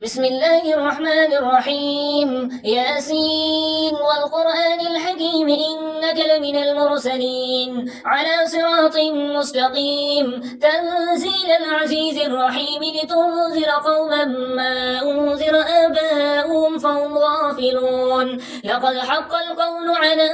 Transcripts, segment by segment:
بسم الله الرحمن الرحيم ياسين والقرآن الحكيم إنك لمن المرسلين على صراط مستقيم تنزيل العزيز الرحيم لتنذر قوما ما أنذر آباؤهم فهم غافلون لقد حق القول على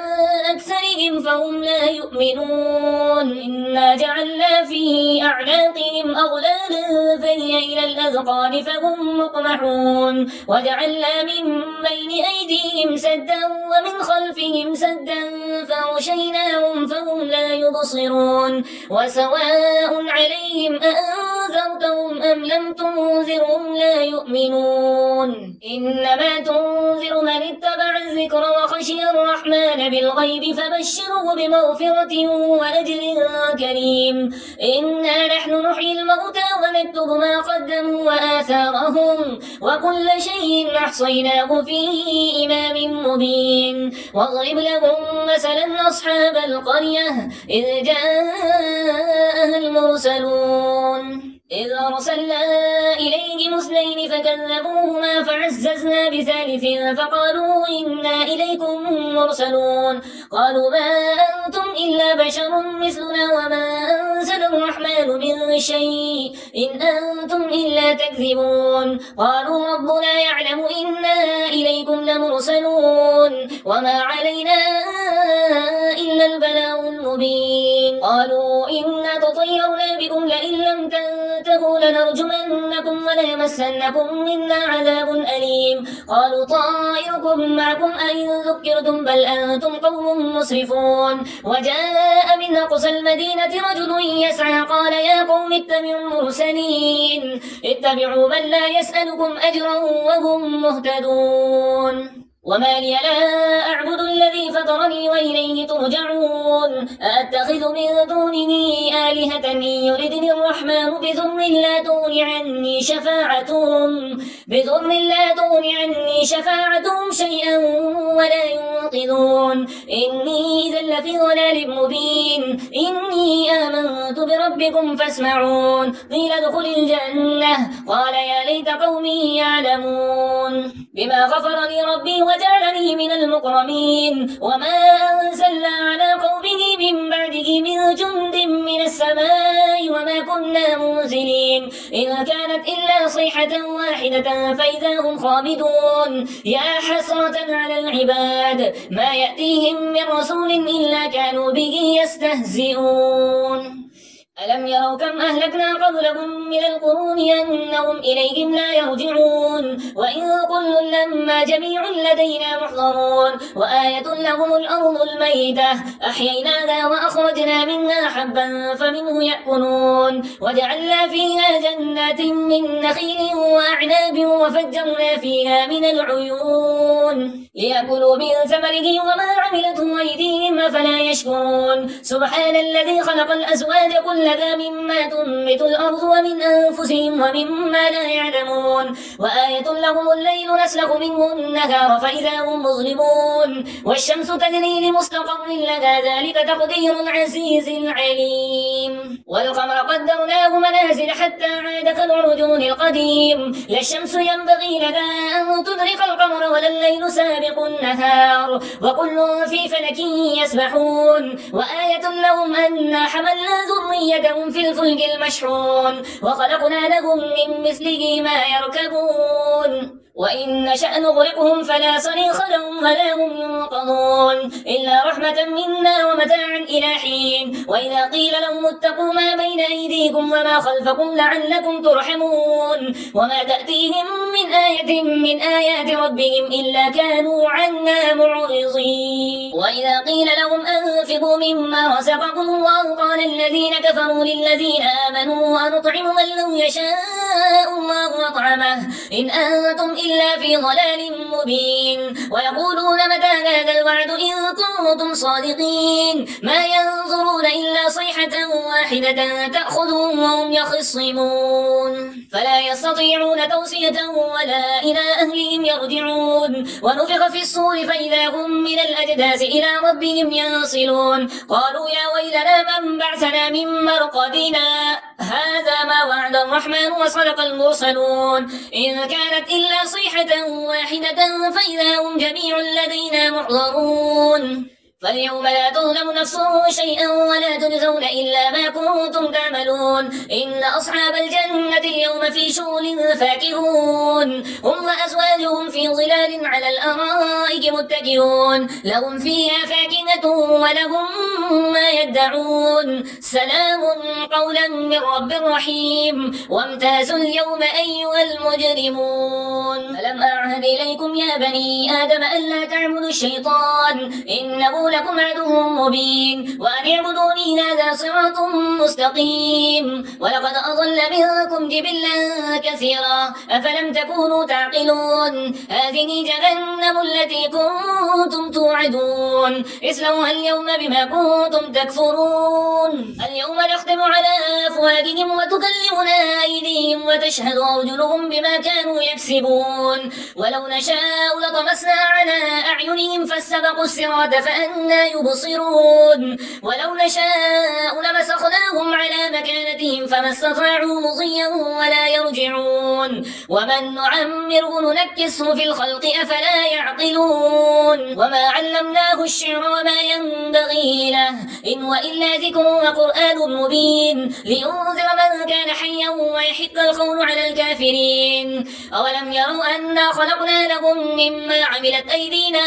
أكثرهم فهم لا يؤمنون إنا جعلنا في أعناقهم أغلالا فهي إلى الأذقان فهم مقمحون وجعلنا من بين أيديهم سدا ومن خلفهم سدا فأغشيناهم فهم لا يبصرون وسواء عليهم أأنذرتهم أم لم تنذرهم لا يؤمنون إنما تنذر من اتبع الذكر وخشي الرحمن بالغيب فبشره بمغفرة وأجر كريم إنا نحن نحيي الموتى ونكتب ما قدموا وآثارهم وكل شيء أحصيناه في إمام مبين واضرب لهم مثلا أصحاب القرية إذ جاءها المرسلون إذ أرسلنا إليهم اثنين فكذبوهما فعززنا بثالث فقالوا إنا إليكم مرسلون قالوا ما أنتم إلا بشر مثلنا وما أنزل الرحمن من شيء إن أنتم إلا تكذبون قالوا ربنا يعلم إنا إليكم لمرسلون وما علينا إلا البلاغ المبين قالوا إنا تطيرنا بكم لئن لم تنتهوا لنرجمنكم وليمسنكم منا عذاب أليم قالوا طائركم معكم أئن ذكرتم بل أنتم قوم مسرفون وجاء من أقصى المدينة رجل يسعى قال يا قوم اتبعوا المرسلين اتبعوا من لا يسألكم أجرا وهم مهتدون وما لي لا أعبد الذي فطرني وإليه ترجعون أأتخذ من دونه آلهة إن يردني الرحمن بضر لا تغن عني شفاعتهم شيئا ولا ينقذون إني إذا لفي ضلال مبين إني آمنت بربكم فاسمعون قيل ادخل الجنة قال يا ليت قومي يعلمون بما غفر لي ربي وجعلني من المكرمين وما أنزلنا على قومه من بعده من جند من السماء وما كنا منزلين إن كانت إلا صيحة واحدة فإذا هم خامدون يا حسرة على العباد ما يأتيهم من رسول إلا كانوا به يستهزئون ألم يروا كم أهلكنا قبلهم من القرون أنهم إليهم لا يرجعون وإن كل لما جميع لدينا محضرون وآية لهم الأرض الميتة أحييناها وأخرجنا منها حبا فمنه يأكلون وجعلنا فيها جنات من نخيل وأعناب وفجرنا فيها من العيون ليأكلوا من ثمره وما عملته أيديهم أفلا يشكرون سبحان الذي خلق الأزواج كلها مما تنبت الأرض ومن أنفسهم ومما لا يعلمون وآية لهم الليل نسلخ منه النهار فإذا هم مظلمون والشمس تجري لمستقر لها ذلك تقدير العزيز العليم والقمر قدرناه منازل حتى عاد كالعرجون القديم لا الشمس ينبغي لها أن تدرك القمر ولا الليل سابق النهار وكل في فلك يسبحون وآية لهم أنا حملنا ذريتهم في الفلك المشحون وخلقنا لهم من مثله ما يركبون وإن نشأ نغرقهم فلا صريخ لهم ولا هم ينقذون إلا رحمة منا ومتاعا إلى حين وإذا قيل لهم اتقوا ما بين أيديكم وما خلفكم لعلكم ترحمون وما تأتيهم من آية من آيات ربهم إلا كانوا عنا معرضين وإذا قيل لهم أنفقوا مما رزقكم الله قال الذين كفروا للذين آمنوا أنطعم من لو يشاء الله أطعمه إن أنتم إلا في ضلال مبين ويقولون متى هذا الوعد إن كنتم صادقين ما ينظرون إلا صيحة واحدة تأخذهم وهم يخصمون فلا يستطيعون توصية ولا فلا إلى أهلهم يرجعون ونفخ في الصور فإذا هم من الأجداث إلى ربهم ينصلون قالوا يا ويلنا من بعثنا من مرقدنا هذا ما وعد الرحمن وصدق المرسلون إن كانت إلا صيحة واحدة فإذا هم جميع لدينا محضرون فاليوم لا تظلم نفس شيئا ولا تجزون إلا ما كنتم تعملون إن أصحاب الجنة اليوم في شغل فاكهون هم وأزواجهم في ظلال على الأرائك متكئون لهم فيها فاكهة ولهم ما يدعون سلام قولا من رب رحيم وامتازوا اليوم أيها المجرمون ألم أعهد إليكم يا بني آدم ألا تعبدوا الشيطان إنه لكم عدو مبين وأن اعبدوني هذا صراط مستقيم ولقد أضل منكم جبلا كثيرا أفلم تكونوا تعقلون هذه جهنم التي كنتم توعدون اصلوها اليوم بما كنتم تكفرون اليوم نختم على أفواههم وتكلمنا أيديهم وتشهد أرجلهم بما كانوا يكسبون ولو نشاء لطمسنا على أعينهم فاستبقوا الصراط فأنى يبصرون ولو نشاء لمسخناهم على مكانتهم فما استطاعوا مضيا ولا يرجعون ومن نعمره ننكسه في الخلق أفلا يعقلون وما علمناه الشعر وما ينبغي له إن وإلا ذكر وقرآن مبين لينذر من كان حيا ويحق القول على الكافرين أولم يروا أنا خلقنا لهم مما عملت أيدينا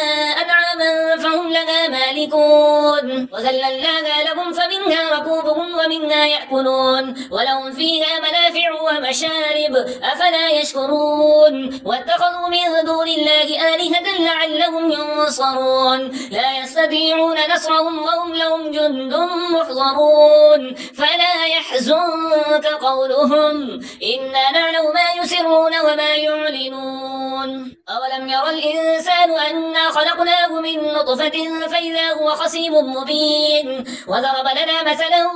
أنعاما فهم لها مالكون وذللناها لهم فمنها ركوبهم ومنها يأكلون ولهم فيها منافع ومشارب أفلا يشكرون واتخذوا من دون الله آلهة لعلهم ينصرون لا يستطيعون نصرهم وهم لهم جند محضرون فلا يحزنك قولهم إنا نعلم ما يسرون وما يعلنون أولم ير الإنسان أنا خلقناه من نطفة فإذا هو خصيم مبين وضرب لنا مثلا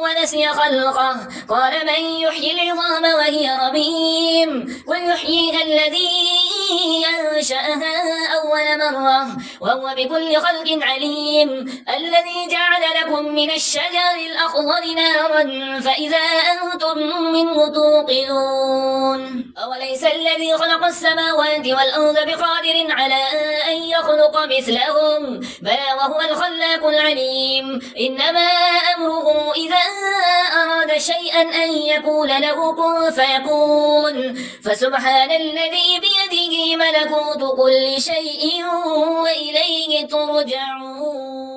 ونسي خلقه قال من يحيي العظام وهي رميم قل يحييها الذي أنشأها أول مرة وهو بكل خلق عليم الذي جعل لكم من الشجر الأخضر نارا فإذا أنتم منه توقدون أوليس الذي خلق السماوات والأرض بقادر على أن يخلق مثلهم بلى وهو الخلاق العليم إنما أمره إذا أراد شيئا أن يقول له كن فيكون فسبحان الذي بيده ملكوت كل شيء وإليه ترجعون.